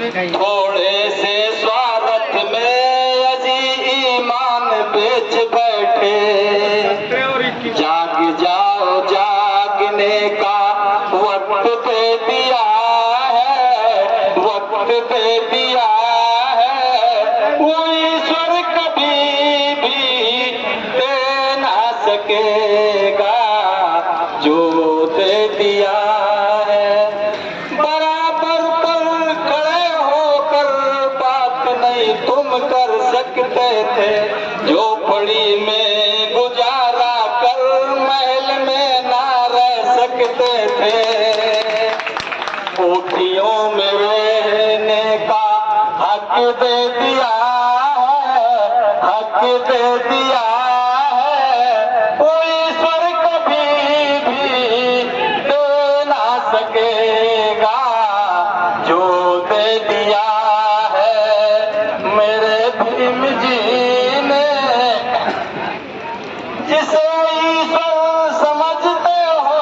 थोड़े से स्वार्थ में अजी ईमान बेच बैठे। जाग जाओ जागने का वक्त दे दिया है, वक्त दे दिया है। वो ईश्वर कभी भी दे ना सकेगा जो दे दिया है। बराबर पर खड़े होकर बात नहीं तुम कर सकते थे, झोपड़ी में गुजारा कर महल में ना रह सकते थे। कोठियों में रहने का हक दे दिया है, हक दे दिया है। वो ईश्वर कभी भी दे ना सकेगा जो दे दिया है। मेरे भीम जी ने जिसे ईश्वर समझते हो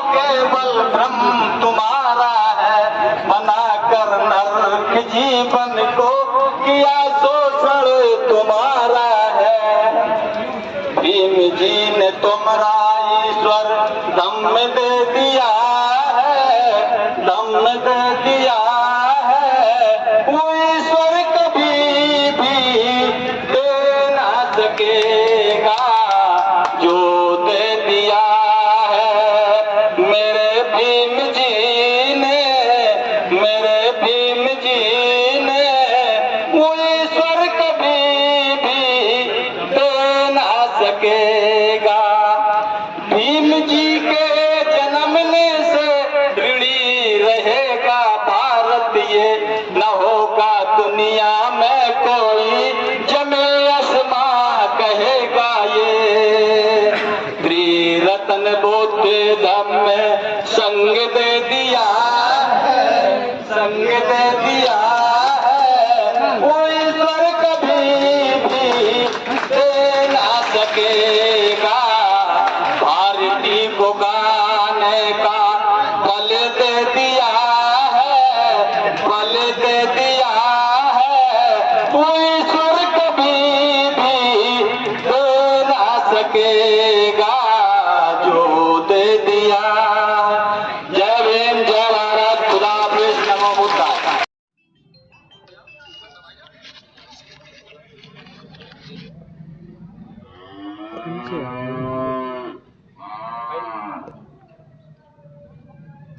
केवल भ्रम तुम्हारा है। बनाकर नरक जीवन को किया शोषण तुम्हारा है। भीम जी ने तुम्हारा ईश्वर दम दे दिया है, दम दे दिया है। वो ईश्वर कभी भी दे ना सकेगा जो दे दिया है। मेरे भीम जी ने, मेरे भीम जी ने वो ईश्वर कभी भी दे ना सकेगा। भीम जी के जन्मने से ऋणी रहेगा भारत, ये न होगा दुनिया में कोई जमे आसमां कहेगा ये। त्रिरत्न बौद्ध धर्म में संग दे दिया है, संग दे दिया है। वो ईश्वर कभी भी दे ना सकेगा। भारती को गाने का बल दे दिया है, बल दे दिया है। वो ईश्वर कभी भी दे ना सकेगा जो दे दिया। जय भीम, जय भारत, खुदा हाफिज, नमो बुद्धाय।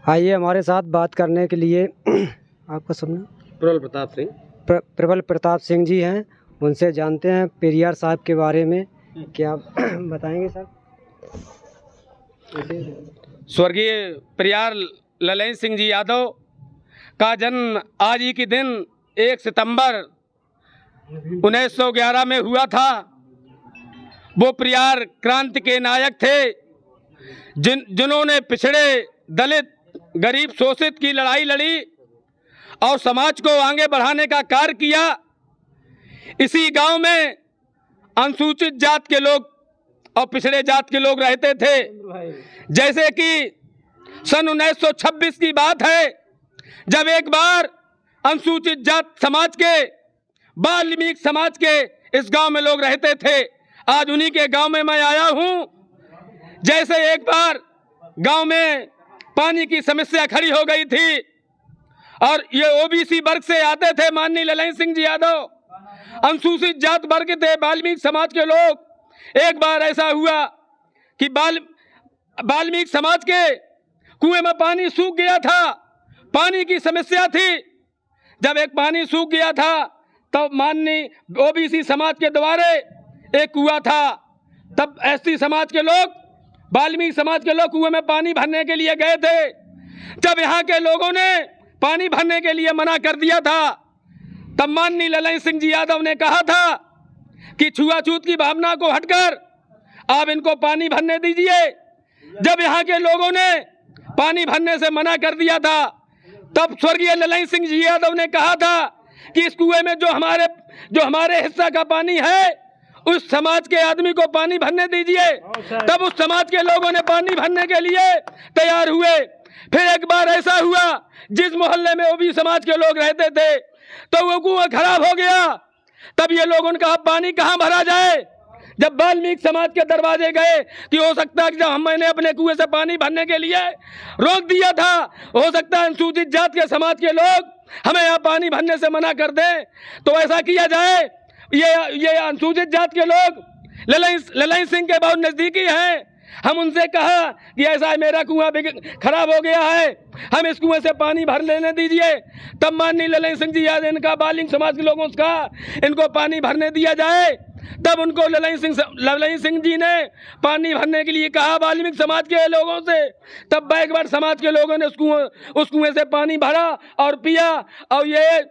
आइए हमारे साथ बात करने के लिए आपका सुनना प्रबल प्रताप सिंह प्रबल प्रताप सिंह जी हैं। उनसे जानते हैं पेरियार साहब के बारे में, क्या बताएंगे सर? स्वर्गीय पेरियार ललन सिंह जी यादव का जन्म आज ही के दिन 1 सितंबर 1911 में हुआ था। वो पेरियार क्रांति के नायक थे जिन्होंने पिछड़े, दलित, गरीब, शोषित की लड़ाई लड़ी और समाज को आगे बढ़ाने का कार्य किया। इसी गांव में अनुसूचित जात के लोग और पिछड़े जात के लोग रहते थे। जैसे कि सन 1926 की बात है, जब एक बार अनुसूचित जात समाज के, वाल्मीकि समाज के इस गांव में लोग रहते थे। आज उन्हीं के गांव में मैं आया हूं। जैसे एक बार गांव में पानी की समस्या खड़ी हो गई थी और ये ओबीसी वर्ग से आते थे माननीय ललन सिंह जी यादव, अनुसूचित जात वर्ग थे, वाल्मीकि समाज के लोग। एक बार ऐसा हुआ कि वाल्मीकि समाज के कुएं में पानी सूख गया था, पानी की समस्या थी। जब एक पानी सूख गया था तब माननीय ओबीसी समाज के द्वारे एक कुआं था, तब एसटी समाज के लोग, वाल्मीकि समाज के लोग कुएं में पानी भरने के लिए गए थे। जब यहाँ के लोगों ने पानी भरने के लिए मना कर दिया था, तब माननीय ललन सिंह जी यादव ने कहा था कि छुआछूत की भावना को हटकर आप इनको पानी भरने दीजिए। जब यहाँ के लोगों ने पानी भरने से मना कर दिया था, तब स्वर्गीय ललन सिंह जी यादव ने कहा था कि इस कुएं में जो हमारे हिस्सा का पानी है उस समाज के आदमी को पानी भरने दीजिए। तब उस समाज के लोगों ने पानी भरने के लिए तैयार हुए। फिर एक बार ऐसा हुआ, जिस मोहल्ले में ओबी समाज के लोग रहते थे तो वो कुआं खराब हो गया। तब ये लोगों ने कहा पानी कहाँ भरा जाए। जब वाल्मीकि समाज के दरवाजे गए कि हो सकता है कि जब मैंने अपने कुएं से पानी भरने के लिए रोक दिया था, हो सकता है अनुसूचित जाति के समाज के लोग हमें यहाँ पानी भरने से मना कर दें, तो ऐसा किया जाए। ये अनुसूचित जाति के लोग ललन सिंह के बहुत नजदीकी हैं। हम उनसे कहा कि ऐसा है, मेरा कुआं खराब हो गया है, हम इस कुएं से पानी भर लेने दीजिए। तब माननीय ललन सिंह जी याद, इनका बालिंग समाज के लोगों से कहा इनको पानी भरने दिया जाए। तब उनको ललन सिंह जी ने पानी भरने के लिए कहा वाल्मीकि समाज के लोगों से। तब बैकवर्ड समाज के लोगों ने उस कुएं से पानी भरा और पिया। और ये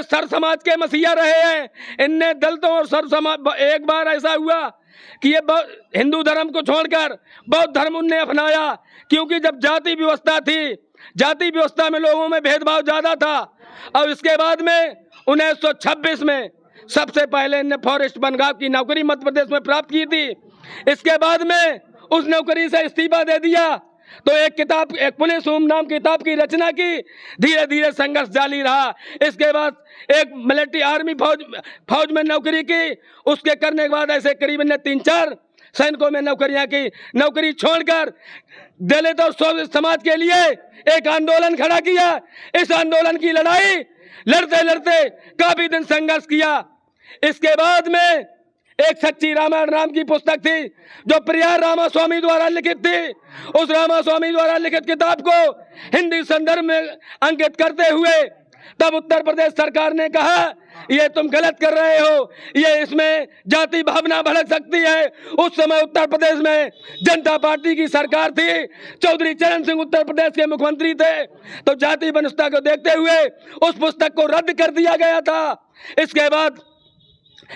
सर समाज के मसीहा रहे हैं। इनने दलितों और सर समाज, एक बार ऐसा हुआ कि ये हिंदू धर्म को छोड़कर बौद्ध धर्म उनने अपनाया, क्योंकि जब जाति व्यवस्था थी, जाति व्यवस्था में लोगों में भेदभाव ज्यादा था। और इसके बाद में 1926 में सबसे पहले इनने फॉरेस्ट बनगांव की नौकरी मध्य प्रदेश में प्राप्त की थी। इसके बाद में उस नौकरी से इस्तीफा दे दिया, तो एक पुलिस होम नाम किताब की रचना की। धीरे धीरे संघर्ष जारी रहा। इसके बाद एक मिलिट्री आर्मी फौज में नौकरी की। उसके करने के बाद ऐसे करीबन 3-4 सैनिकों में नौकरियां की। नौकरी छोड़कर दलित और शोषित समाज के लिए एक आंदोलन खड़ा किया। इस आंदोलन की लड़ाई लड़ते लड़ते काफी दिन संघर्ष किया। इसके बाद में एक सच्ची रामायण नाम की पुस्तक थी जो प्रियार रामास्वामी द्वारा लिखित थी। उस रामास्वामी द्वारा लिखित किताब को हिंदी संदर्भ में अंकित करते हुए तब उत्तर प्रदेश सरकार ने कहा ये तुम गलत कर रहे हो, ये इसमें जाति भावना भड़क सकती है। उस समय उत्तर प्रदेश में जनता पार्टी की सरकार थी, चौधरी चरण सिंह उत्तर प्रदेश के मुख्यमंत्री थे। तो जाति विवशता को देखते हुए उस पुस्तक को रद्द कर दिया गया था। इसके बाद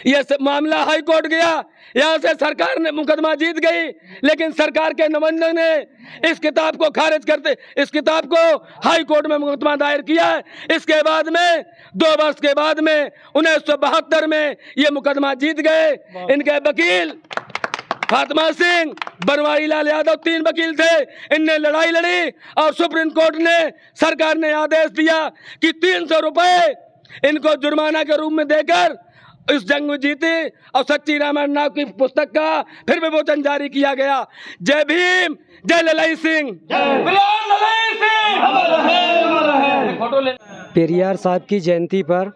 यह मामला हाई कोर्ट गया। यहाँ से सरकार ने मुकदमा जीत गई, लेकिन सरकार के नुमाइंदों ने इस किताब को खारिज करते इस किताब को हाई कोर्ट में मुकदमा दायर किया। इसके बाद में 2 वर्ष के बाद में 1972 में ये मुकदमा जीत गए। इनके वकील फातिमा सिंह, बनवारी लाल यादव 3 वकील थे। इनने लड़ाई लड़ी और सुप्रीम कोर्ट ने, सरकार ने आदेश दिया कि 300 रुपए इनको जुर्माना के रूप में देकर इस जंग में जीते। और सच्ची रामायण नाम की पुस्तक का फिर विमोचन जारी किया गया। जय भीम, जय ललन सिंह। पेरियार साहब की जयंती पर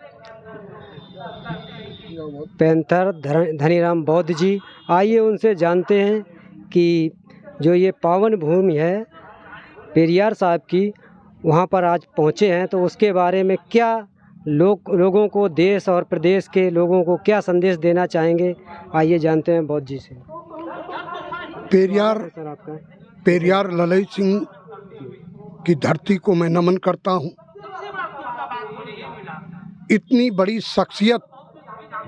पैंथर धनीराम बौद्ध जी, आइए उनसे जानते हैं कि जो ये पावन भूमि है पेरियार साहब की, वहाँ पर आज पहुँचे हैं, तो उसके बारे में क्या लोगों को, देश और प्रदेश के लोगों को क्या संदेश देना चाहेंगे, आइए जानते हैं बौद्ध जी से। पेरियार ललन सिंह की धरती को मैं नमन करता हूँ। इतनी बड़ी शख्सियत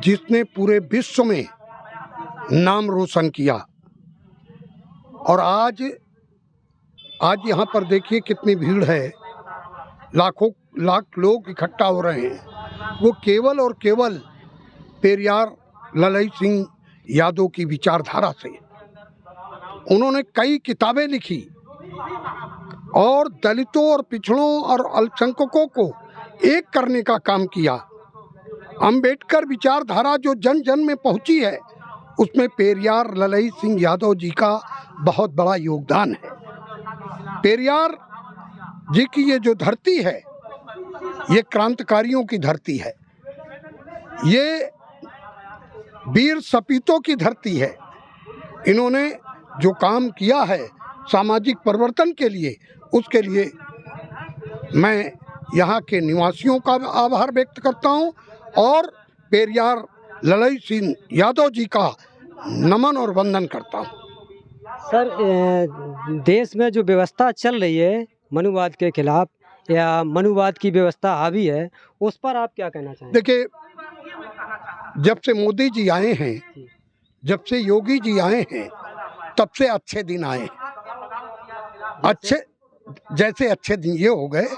जिसने पूरे विश्व में नाम रोशन किया। और आज यहाँ पर देखिए कितनी भीड़ है, लाखों लाख लोग इकट्ठा हो रहे हैं। वो केवल और केवल पेरियार ललन सिंह यादव की विचारधारा से। उन्होंने कई किताबें लिखी और दलितों और पिछड़ों और अल्पसंख्यकों को एक करने का काम किया। अंबेडकर विचारधारा जो जन जन में पहुंची है, उसमें पेरियार ललन सिंह यादव जी का बहुत बड़ा योगदान है। पेरियार जी की ये जो धरती है, ये क्रांतिकारियों की धरती है, ये वीर सपूतों की धरती है। इन्होंने जो काम किया है सामाजिक परिवर्तन के लिए, उसके लिए मैं यहाँ के निवासियों का आभार व्यक्त करता हूँ और पेरियार ललन सिंह यादव जी का नमन और वंदन करता हूँ। सर, देश में जो व्यवस्था चल रही है मनुवाद के खिलाफ या मनुवाद की व्यवस्था हावी है, उस पर आप क्या कहना चाहेंगे? देखिए, जब से मोदी जी आए हैं, जब से योगी जी आए हैं, तब से अच्छे दिन आए। अच्छे दिन ये हो गए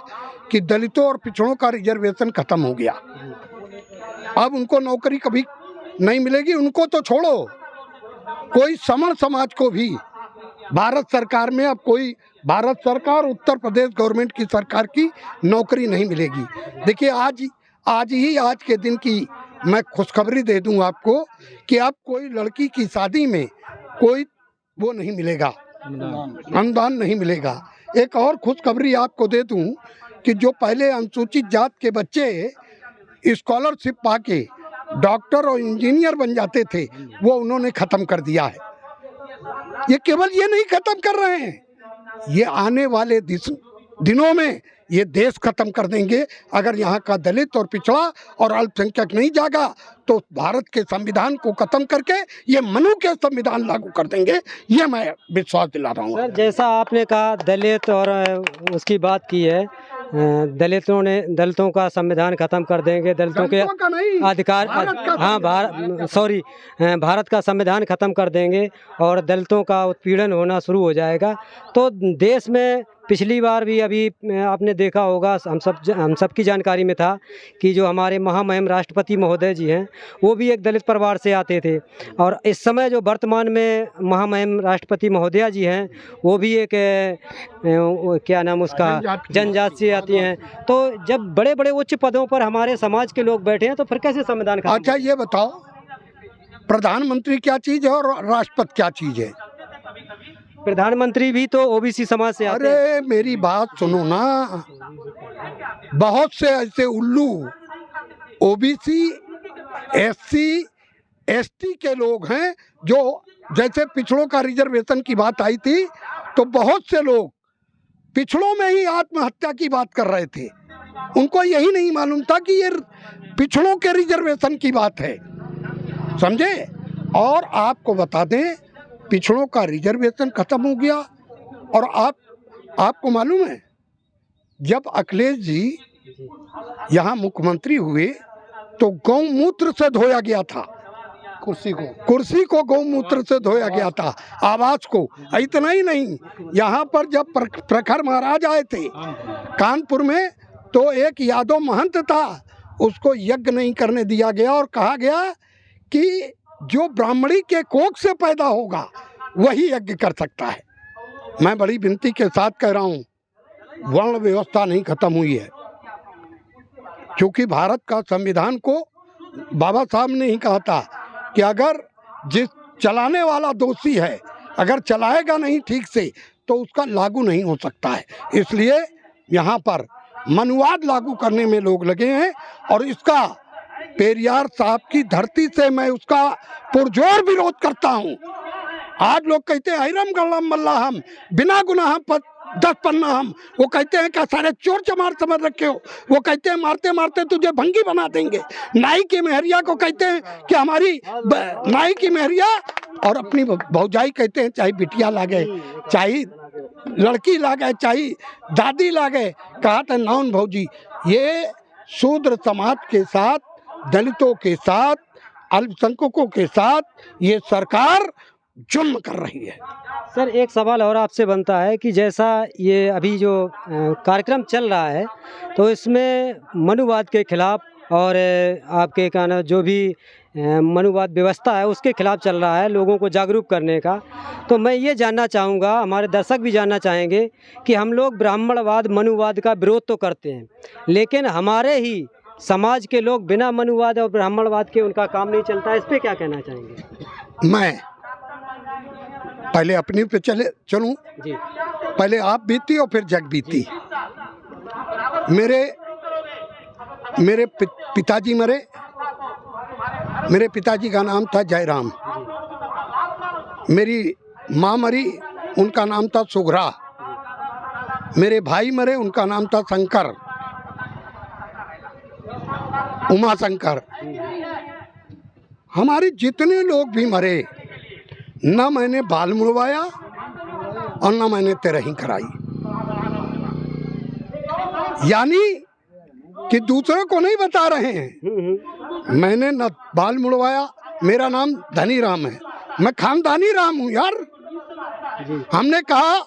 कि दलितों और पिछड़ों का रिजर्वेशन खत्म हो गया। अब उनको नौकरी कभी नहीं मिलेगी। उनको तो छोड़ो, कोई समण समाज को भी भारत सरकार में अब कोई भारत सरकार उत्तर प्रदेश गवर्नमेंट की सरकार की नौकरी नहीं मिलेगी। देखिए आज के दिन की मैं खुशखबरी दे दूं आपको कि अब कोई लड़की की शादी में कोई वो नहीं मिलेगा, अनुदान नहीं मिलेगा। एक और खुशखबरी आपको दे दूं कि जो पहले अनुसूचित जात के बच्चे स्कॉलरशिप पाके डॉक्टर और इंजीनियर बन जाते थे, वो उन्होंने ख़त्म कर दिया है। ये केवल ये नहीं ख़त्म कर रहे हैं, ये आने वाले दिनों में ये देश खत्म कर देंगे। अगर यहाँ का दलित और पिछड़ा और अल्पसंख्यक नहीं जागा तो भारत के संविधान को खत्म करके ये मनु के संविधान लागू कर देंगे, ये मैं विश्वास दिला रहा हूँ। सर, जैसा आपने कहा दलित और उसकी बात की है, दलितों का संविधान खत्म कर देंगे, दलितों के अधिकार, हाँ भारत का संविधान खत्म कर देंगे और दलितों का उत्पीड़न होना शुरू हो जाएगा। तो देश में पिछली बार भी अभी आपने देखा होगा, हम सब की जानकारी में था कि जो हमारे महामहिम राष्ट्रपति महोदय जी हैं वो भी एक दलित परिवार से आते थे, और इस समय जो वर्तमान में महामहिम राष्ट्रपति महोदया जी हैं वो भी एक क्या नाम उसका जनजाति से आती हैं। तो जब बड़े बड़े उच्च पदों पर हमारे समाज के लोग बैठे हैं तो फिर कैसे संविधान खत्म? अच्छा ये बताओ, प्रधानमंत्री क्या चीज़ है और राष्ट्रपति क्या चीज़ है? प्रधानमंत्री भी तो ओबीसी समाज से आते हैं। अरे मेरी बात सुनो ना, बहुत से ऐसे उल्लू ओबीसी एससी एसटी के लोग हैं जो, जैसे पिछड़ों का रिजर्वेशन की बात आई थी तो बहुत से लोग पिछड़ों में ही आत्महत्या की बात कर रहे थे। उनको यही नहीं मालूम था कि ये पिछड़ों के रिजर्वेशन की बात है, समझे। और आपको बता दें पिछड़ों का रिजर्वेशन खत्म हो गया। और आपको मालूम है जब अखिलेश जी यहाँ मुख्यमंत्री हुए तो गौमूत्र से धोया गया था, कुर्सी को गौमूत्र से धोया गया था, आवास को। इतना ही नहीं, यहाँ पर जब प्रखर महाराज आए थे कानपुर में तो एक यादव महंत था, उसको यज्ञ नहीं करने दिया गया और कहा गया कि जो ब्राह्मणी के कोख से पैदा होगा वही यज्ञ कर सकता है। मैं बड़ी विनती के साथ कह रहा हूँ, वर्ण व्यवस्था नहीं खत्म हुई है, क्योंकि भारत का संविधान को बाबा साहब ने ही कहा था कि अगर जिस चलाने वाला दोषी है, अगर चलाएगा नहीं ठीक से तो उसका लागू नहीं हो सकता है। इसलिए यहाँ पर मनुवाद लागू करने में लोग लगे हैं और इसका पेरियार साहब की धरती से मैं उसका पुरजोर विरोध करता हूँ। आज लोग कहते हैं हैरम गल्लम मल्ला हम बिना गुनाह 10 पन्ना हम, वो कहते हैं क्या सारे चोर चमार समझ रखे हो, वो कहते हैं मारते मारते तुझे भंगी बना देंगे। नाई की मेहरिया को कहते हैं कि हमारी नाई की मेहरिया, और अपनी भौजाई कहते हैं चाहे बिटिया लागे, चाहे लड़की लागे, चाहे दादी लागे, कहा था नौन भौजी। ये शूद्र समाज के साथ, दलितों के साथ, अल्पसंख्यकों के साथ ये सरकार जुल्म कर रही है। सर, एक सवाल और आपसे बनता है कि जैसा ये अभी जो कार्यक्रम चल रहा है तो इसमें मनुवाद के खिलाफ और आपके कहना जो भी मनुवाद व्यवस्था है उसके खिलाफ चल रहा है, लोगों को जागरूक करने का। तो मैं ये जानना चाहूँगा, हमारे दर्शक भी जानना चाहेंगे कि हम लोग ब्राह्मणवाद मनुवाद का विरोध तो करते हैं, लेकिन हमारे ही समाज के लोग बिना मनुवाद और ब्राह्मणवाद के उनका काम नहीं चलता है। इस पर क्या कहना चाहेंगे? मैं पहले अपनी पे चलूं जी। पहले आप बीती और फिर जग बीती। मेरे पिताजी मरे। मेरे पिताजी का नाम था जयराम। मेरी माँ मरी, उनका नाम था सुघरा। मेरे भाई मरे, उनका नाम था शंकर, उमा शंकर। हमारे जितने लोग भी मरे, न मैंने बाल मुड़वाया और न मैंने तेरही कराई। यानी कि दूसरों को नहीं बता रहे हैं, मैंने न बाल मुड़वाया। मेरा नाम धनी राम है, मैं खानदानी राम हूँ यार। हमने कहा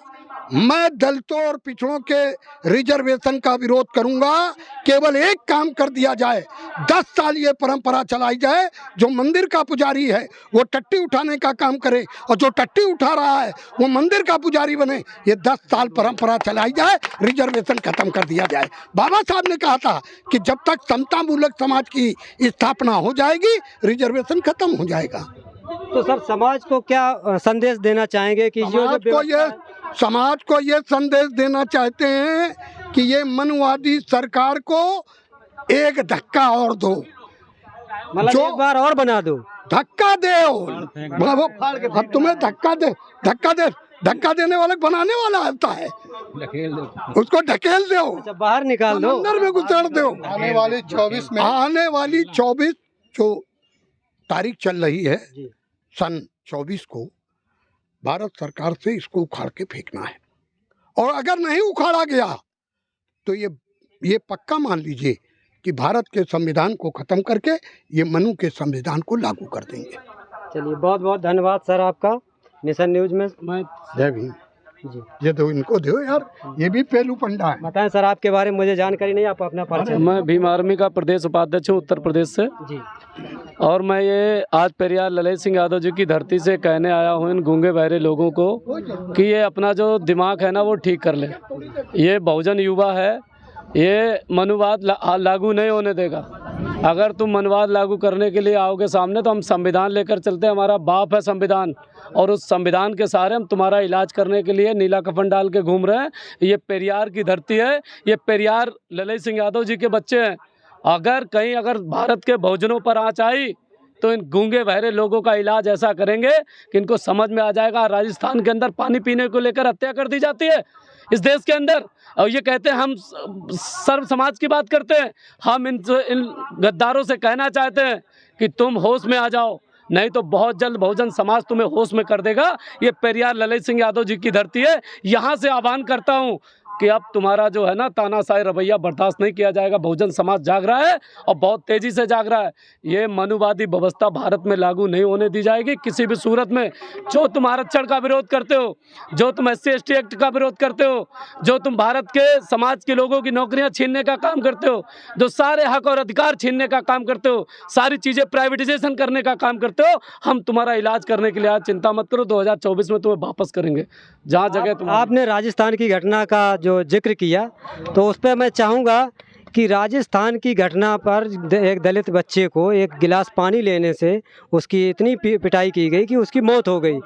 मैं दलितों और पिछड़ों के रिजर्वेशन का विरोध करूंगा। केवल एक काम कर दिया जाए, 10 साल ये परंपरा चलाई जाए, जो मंदिर का पुजारी है वो टट्टी उठाने का काम करे और जो टट्टी उठा रहा है वो मंदिर का पुजारी बने। ये 10 साल परंपरा चलाई जाए, रिजर्वेशन खत्म कर दिया जाए। बाबा साहब ने कहा था कि जब तक समता मूलक समाज की स्थापना हो जाएगी, रिजर्वेशन खत्म हो जाएगा। तो सर, समाज को क्या संदेश देना चाहेंगे कि समाज को ये संदेश देना चाहते हैं कि ये मनवादी सरकार को एक धक्का और दो, मतलब जो एक बार और बना दो, धक्का दे। अब तुम्हें धक्का देने वाले बनाने वाला आता है, उसको ढकेल दो, अच्छा बाहर निकाल दो, अंदर में घुसेड़ दो। आने वाली 24 जो तारीख चल रही है सन 24 को, भारत सरकार से इसको उखाड़ के फेंकना है। और अगर नहीं उखाड़ा गया तो ये पक्का मान लीजिए कि भारत के संविधान को खत्म करके ये मनु के संविधान को लागू कर देंगे। चलिए, बहुत बहुत धन्यवाद सर आपका नेशन न्यूज में। जय भीम जी। ये दो इनको दो यार, ये भी पेलू पंडा है। बताएं सर, आपके बारे में मुझे जानकारी नहीं, आप अपना परिचय। मैं भीम आर्मी का प्रदेश उपाध्यक्ष हूँ उत्तर प्रदेश से जी। और मैं ये आज पेरियार ललित सिंह यादव जी की धरती से कहने आया हूँ इन गूंगे बहरे लोगों को कि ये अपना जो दिमाग है ना वो ठीक कर ले। ये बहुजन युवा है, ये मनुवाद लागू नहीं होने देगा। अगर तुम मनुवाद लागू करने के लिए आओगे सामने तो हम संविधान लेकर चलते हैं, हमारा बाप है संविधान, और उस संविधान के सहारे हम तुम्हारा इलाज करने के लिए नीला कफन डाल के घूम रहे हैं। ये पेरियार की धरती है, ये पेरियार ललित सिंह यादव जी के बच्चे हैं। अगर भारत के बहुजनों पर आँच आई तो इन गूंगे बहरे लोगों का इलाज ऐसा करेंगे कि इनको समझ में आ जाएगा। राजस्थान के अंदर पानी पीने को लेकर हत्या कर दी जाती है इस देश के अंदर, और ये कहते हैं हम सर्व समाज की बात करते हैं। हम इन गद्दारों से कहना चाहते हैं कि तुम होश में आ जाओ, नहीं तो बहुत जल्द बहुजन समाज तुम्हें होश में कर देगा। ये पेरियार ललित सिंह यादव जी की धरती है। यहाँ से आह्वान करता हूँ कि अब तुम्हारा जो है ना तानाशाही रवैया बर्दाश्त नहीं किया जाएगा। बहुजन समाज जाग रहा है और बहुत तेज़ी से जाग रहा है। ये मनुवादी व्यवस्था भारत में लागू नहीं होने दी जाएगी किसी भी सूरत में। जो तुम आरक्षण का विरोध करते हो, जो तुम SC/ST एक्ट का विरोध करते हो, जो तुम भारत के समाज के लोगों की नौकरियां छीनने का काम करते हो, जो सारे हक और अधिकार छीनने का काम करते हो, सारी चीज़ें प्राइवेटाइजेशन करने का काम करते हो, हम तुम्हारा इलाज करने के लिए आज चिंता मत करो, 2024 में तुम्हें वापस करेंगे जहाँ जगह तुम। आपने राजस्थान की घटना का जो जिक्र किया तो उस पर मैं चाहूँगा कि राजस्थान की घटना पर एक दलित बच्चे को एक गिलास पानी लेने से उसकी इतनी पिटाई की गई कि उसकी मौत हो गई,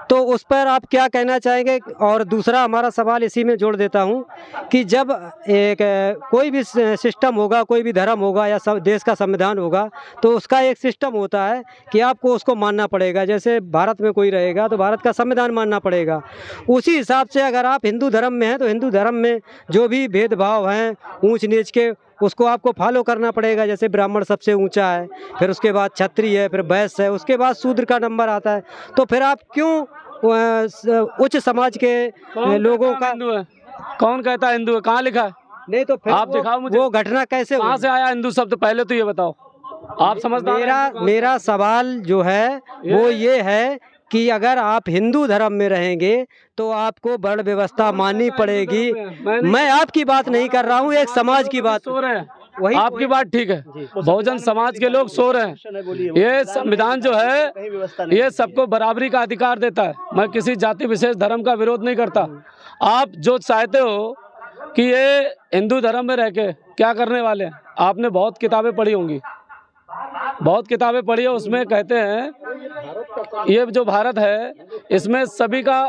तो उस पर आप क्या कहना चाहेंगे? और दूसरा हमारा सवाल इसी में जोड़ देता हूं कि जब कोई भी सिस्टम होगा, कोई भी धर्म होगा या देश का संविधान होगा, तो उसका एक सिस्टम होता है कि आपको उसको मानना पड़ेगा। जैसे भारत में कोई रहेगा तो भारत का संविधान मानना पड़ेगा। उसी हिसाब से अगर आप हिंदू धर्म में हैं तो हिंदू धर्म में जो भी भेदभाव हैं ऊंच नीच के, उसको आपको फॉलो करना पड़ेगा। जैसे ब्राह्मण सबसे ऊंचा है, फिर उसके बाद क्षत्रिय है, फिर वैश्य है, उसके बाद शूद्र का नंबर आता है। तो फिर आप क्यों उच्च समाज के लोगों का? कौन कहता है हिंदू है? कहाँ लिखा है? नहीं तो फिर आप दिखाओ मुझे, वो घटना कैसे, कहाँ से आया हिंदू शब्द? पहले तो ये बताओ, आप समझदार। मेरा सवाल जो है वो ये है कि अगर आप हिंदू धर्म में रहेंगे तो आपको वर्ण व्यवस्था माननी पड़ेगी। मैं आपकी बात नहीं कर रहा हूँ, एक समाज की बात। सो रहे हैं, वही आपकी बात ठीक है। बहुजन समाज के लोग सो रहे हैं। ये संविधान जो है ये सबको बराबरी का अधिकार देता है। मैं किसी जाति विशेष धर्म का विरोध नहीं करता। आप जो चाहते हो कि ये हिंदू धर्म में रह के क्या करने वाले हैं, आपने बहुत किताबें पढ़ी होंगी, बहुत किताबें पढ़ी है। उसमें कहते हैं ये जो भारत है इसमें सभी का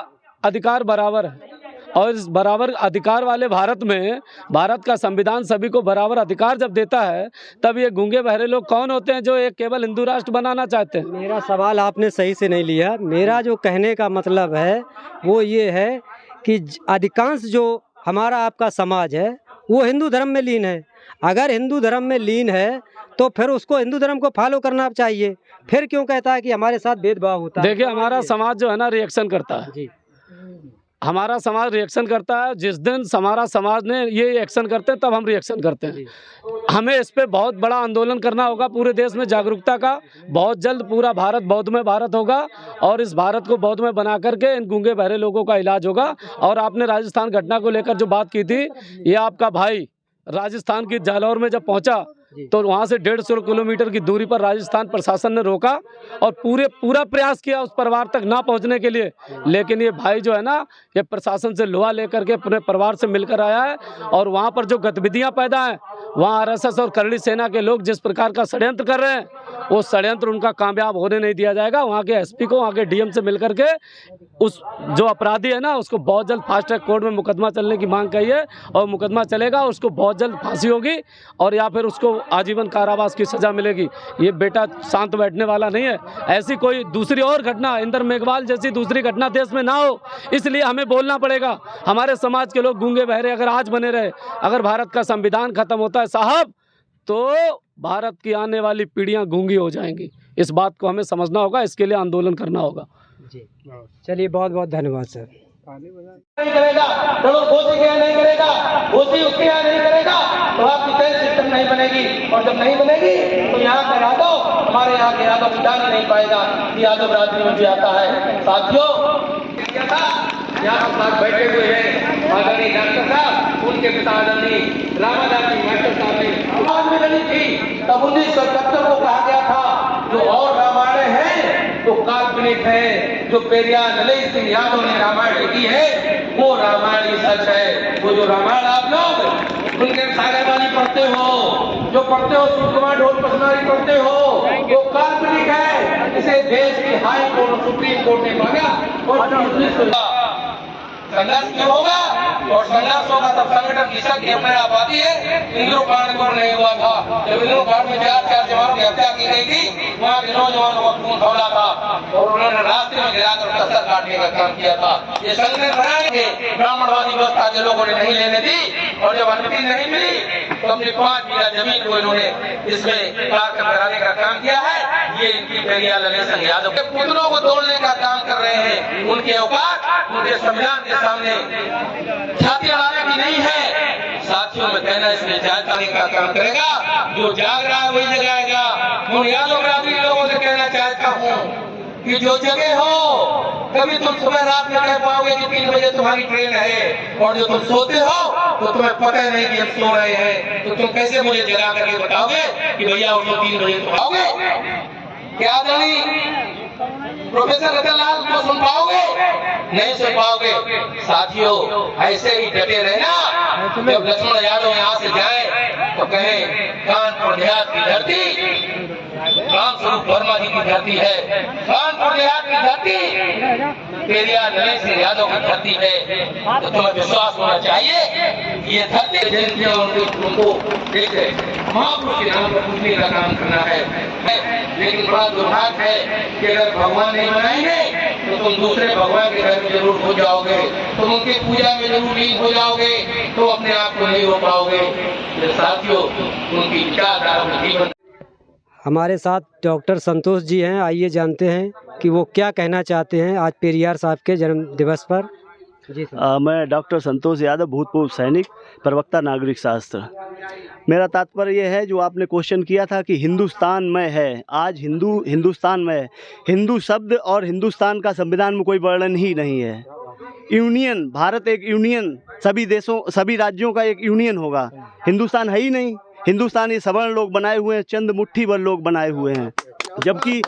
अधिकार बराबर है, और इस बराबर अधिकार वाले भारत में भारत का संविधान सभी को बराबर अधिकार जब देता है, तब ये गूंगे बहरे लोग कौन होते हैं जो एक केवल हिंदू राष्ट्र बनाना चाहते हैं? मेरा सवाल आपने सही से नहीं लिया। मेरा जो कहने का मतलब है वो ये है कि अधिकांश जो हमारा आपका समाज है वो हिंदू धर्म में लीन है। अगर हिंदू धर्म में लीन है तो फिर उसको हिंदू धर्म को फॉलो करना चाहिए। फिर क्यों कहता है कि हमारे साथ भेदभाव होता है? देखिए, हमारा समाज जो है ना रिएक्शन करता है। हमारा समाज रिएक्शन करता है। जिस दिन हमारा समाज ने ये एक्शन करते हैं तब हम रिएक्शन करते हैं। हमें इस पे बहुत बड़ा आंदोलन करना होगा, पूरे देश में जागरूकता का। बहुत जल्द पूरा भारत बौद्धमय भारत होगा और इस भारत को बौद्धमय बना करके इन गूंगे बहरे लोगों का इलाज होगा। और आपने राजस्थान घटना को लेकर जो बात की थी, ये आपका भाई राजस्थान की जालौर में जब पहुंचा तो वहाँ से 150 किलोमीटर की दूरी पर राजस्थान प्रशासन ने रोका और पूरा प्रयास किया उस परिवार तक ना पहुँचने के लिए। लेकिन ये भाई जो है ना, ये प्रशासन से लोहा लेकर के अपने परिवार से मिलकर आया है। और वहाँ पर जो गतिविधियाँ पैदा हैं, वहाँ आरएसएस और करड़ी सेना के लोग जिस प्रकार का षड्यंत्र कर रहे हैं, वो षड्यंत्र उनका कामयाब होने नहीं दिया जाएगा। वहाँ के एसपी को, वहाँ के डीएम से मिलकर के उस जो अपराधी है ना, उसको बहुत जल्द फास्ट ट्रैक कोर्ट में मुकदमा चलने की मांग कही है। और मुकदमा चलेगा, उसको बहुत जल्द फांसी होगी और या फिर उसको आजीवन कारावास की सजा मिलेगी। ये बेटा शांत बैठने वाला नहीं है। ऐसी कोई दूसरी और घटना, इंदर मेघवाल जैसी दूसरी घटना देश में ना हो, इसलिए हमें बोलना पड़ेगा। हमारे समाज के लोग गूंगे बहरे अगर आज बने रहे, अगर भारत का संविधान खत्म होता है साहब, तो भारत की आने वाली पीढ़ियां गूंगी हो जाएंगी। इस बात को हमें समझना होगा, इसके लिए आंदोलन करना होगा। जी चलिए, बहुत बहुत धन्यवाद सर। नहीं करेगा, चलो घोषी के यहाँ नहीं करेगा, घोषी उसके यहाँ नहीं करेगा, तो आपकी तय सिस्टम नहीं बनेगी। और जब नहीं बनेगी तो यहाँ का यादव, हमारे यहाँ के यादव विधान नहीं पाएगा कि यादव राजनीति में आता है। साथियों, क्या था, यहाँ साथ बैठे हुए हैं आदरणीय डॉक्टर साहब, उनके पिता आदरणीय रामादास जी मास्टर साहब ने आवाज में लड़ी थी। तब 1971 को कहा गया था, जो और रामायण है तो काल्पनिक है, जो पेरियार ललित सिंह यादव ने रामायण लिखी है वो रामायण ही सच है। वो जो रामायण आप लोग उनके सागरवानी पढ़ते हो, जो पढ़ते हो सुकुमार ढोल पसनारी पढ़ते हो, वो काल्पनिक है। इसे देश की हाई कोर्ट और सुप्रीम कोर्ट ने मांगा और संघर्ष क्यों होगा, और संघर्ष होगा तब संगठन की शक्ति अपने आप आती है। इंद्रो कांड को नहीं हुआ था, जब इंद्रो कांड में 4 जवानों की हत्या की गई थी, वहाँ के नौजवानों का खून खौला था और उन्होंने रास्ते में गिराकर उसका सर काटने का काम किया था। ये संगठन बनाएंगे, ब्राह्मणवादी व्यवस्था के लोगों ने नहीं लेने दी। और जब अनुमति नहीं मिली तो अपनी 5 बीघा जमीन को इन्होंने इसमें कार्यक्रम कराने का काम किया है। ये इनकी पेरियार ललित सिंह यादव के पुतलों को तोड़ने का काम कर रहे हैं। उनके औकात उनके संविधान के सामने छाती अड़ाने की नहीं है। साथियों में कहना इसमें जाने का काम करेगा, जो जाग रहा है वही जगाएगा। उन यादव बरादरी लोगों से कहना चाहता हूँ कि जो जगह हो, कभी तुम सुबह रात में कह पाओगे कि 3 बजे तुम्हारी ट्रेन है, और जो तुम सोते हो तो तुम्हें पता नहीं कि हम सो रहे हैं, तो तुम कैसे मुझे जगा करके बताओगे कि भैया उठो 3 बजे तुम आओगे? क्या प्रोफेसर रतनलाल को सुन पाओगे? नहीं सुन पाओगे। साथियों, ऐसे ही डटे रहना। जब लक्ष्मण यादव यहाँ से जाए तो कहें कानपुर देहात की धरती राम स्वरूप वर्मा जी की धरती है, कानपुर देहात की धरती पेरियार ललित सिंह यादव की धरती है। तो तुम्हें विश्वास होना चाहिए ये धरती जनता उनको देख महापुरुष के नाम पर पूजने का काम करना है। लेकिन बड़ा दुर्भाग्य है कि अगर भगवान नहीं बनाएंगे तो तुम दूसरे भगवान के घर में जरूर हो जाओगे, तुम उनकी पूजा में जरूर लीन हो जाओगे, तो अपने आप को नहीं हो पाओगे। साथियों, उनकी विचारधारा जीवन। हमारे साथ डॉक्टर संतोष जी हैं। आइए जानते हैं कि वो क्या कहना चाहते हैं आज पेरियार साहब के जन्म दिवस पर। जी सर। मैं डॉक्टर संतोष यादव, भूतपूर्व सैनिक, प्रवक्ता नागरिक शास्त्र। मेरा तात्पर्य यह है, जो आपने क्वेश्चन किया था कि हिंदुस्तान में है, आज हिंदुस्तान में है। हिंदू शब्द और हिंदुस्तान का संविधान में कोई वर्णन ही नहीं है। यूनियन, भारत एक यूनियन, सभी देशों सभी राज्यों का एक यूनियन होगा। हिंदुस्तान है ही नहीं। हिंदुस्तान ये सवर्ण लोग बनाए हुए हैं, चंद मुट्ठी भर लोग बनाए हुए हैं, जबकि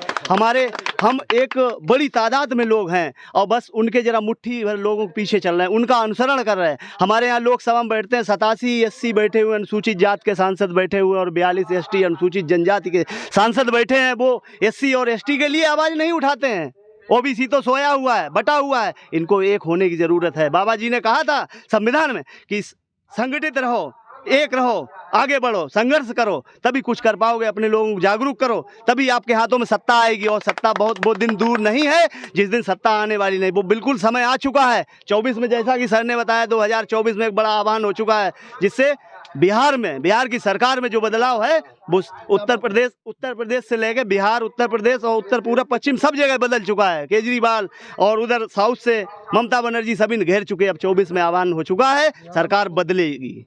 हम एक बड़ी तादाद में लोग हैं और बस उनके जरा मुट्ठी भर लोगों के पीछे चल रहे हैं, उनका अनुसरण कर रहे हैं। हमारे यहाँ लोकसभा में बैठते हैं 87 SC बैठे हुए, अनुसूचित जात के सांसद बैठे हुए, और 42 ST अनुसूचित जनजाति के सांसद बैठे हैं। वो SC और ST के लिए आवाज़ नहीं उठाते हैं। OBC तो सोया हुआ है, बटा हुआ है। इनको एक होने की ज़रूरत है। बाबा जी ने कहा था संविधान में कि संगठित रहो, एक रहो, आगे बढ़ो, संघर्ष करो, तभी कुछ कर पाओगे। अपने लोगों को जागरूक करो, तभी आपके हाथों में सत्ता आएगी। और सत्ता बहुत दिन दूर नहीं है जिस दिन सत्ता आने वाली नहीं, वो बिल्कुल समय आ चुका है। 24 में, जैसा कि सर ने बताया, 2024 में एक बड़ा आह्वान हो चुका है, जिससे बिहार की सरकार में जो बदलाव है वो उत्तर प्रदेश से लेकर बिहार, उत्तर प्रदेश और उत्तर पूरा पश्चिम सब जगह बदल चुका है। केजरीवाल और उधर साउथ से ममता बनर्जी सभी ने घेर चुके, अब 24 में आह्वान हो चुका है, सरकार बदलेगी।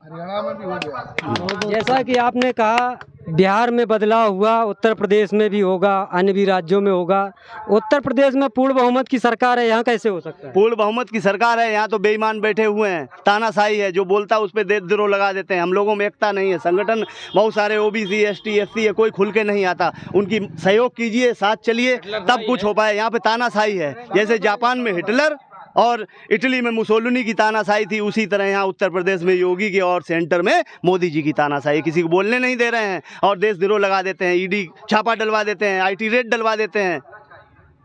जैसा कि आपने कहा बिहार में बदलाव हुआ, उत्तर प्रदेश में भी होगा, अन्य भी राज्यों में होगा। उत्तर प्रदेश में पूर्ण बहुमत की सरकार है, यहाँ कैसे हो सकता है? पूर्ण बहुमत की सरकार है, यहाँ तो बेईमान बैठे हुए हैं, तानाशाही है, जो बोलता है उस पर देशद्रोह लगा देते हैं। हम लोगों में एकता नहीं है, संगठन बहुत सारे ओबीसी एसटी एससी है, कोई खुल के नहीं आता। उनकी सहयोग कीजिए, साथ चलिए, तब कुछ हो पाए। यहाँ पे तानाशाही है, जैसे जापान में हिटलर और इटली में मुसोलिनी की तानाशाही थी, उसी तरह यहाँ उत्तर प्रदेश में योगी की और सेंटर में मोदी जी की तानाशाही। किसी को बोलने नहीं दे रहे हैं और देशद्रोह लगा देते हैं, ईडी छापा डलवा देते हैं, IT रेड डलवा देते हैं।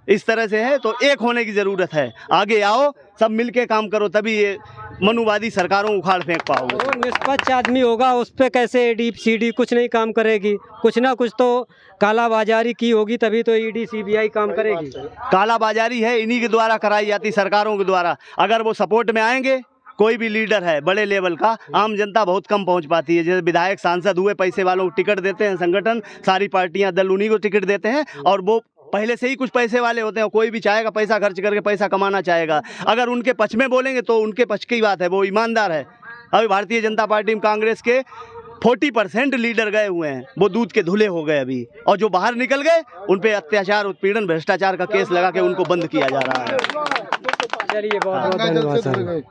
इस तरह से है तो एक होने की ज़रूरत है। आगे आओ, सब मिलके काम करो, तभी ये मनुवादी सरकारों को उखाड़ फेंक पाओगे। वो निष्पक्ष आदमी होगा, उस पर कैसे ED CD कुछ नहीं काम करेगी? कुछ ना कुछ तो कालाबाजारी की होगी, तभी तो ED CBI काम करेगी। कालाबाजारी है, इन्हीं के द्वारा कराई जाती, सरकारों के द्वारा। अगर वो सपोर्ट में आएंगे, कोई भी लीडर है बड़े लेवल का, आम जनता बहुत कम पहुंच पाती है। जैसे विधायक सांसद हुए, पैसे वालों को टिकट देते हैं संगठन, सारी पार्टियां दल उन्हीं को टिकट देते हैं, और वो पहले से ही कुछ पैसे वाले होते हैं। कोई भी चाहेगा पैसा खर्च करके पैसा कमाना चाहेगा। अगर उनके पक्ष में बोलेंगे तो उनके पक्ष की बात है, वो ईमानदार है। अभी भारतीय जनता पार्टी में कांग्रेस के 40% लीडर गए हुए हैं, वो दूध के धुले हो गए अभी, और जो बाहर निकल गए उन पे अत्याचार, उत्पीड़न, भ्रष्टाचार का केस लगा के उनको बंद किया जा रहा है। चलिए, बहुत बहुत धन्यवाद सर।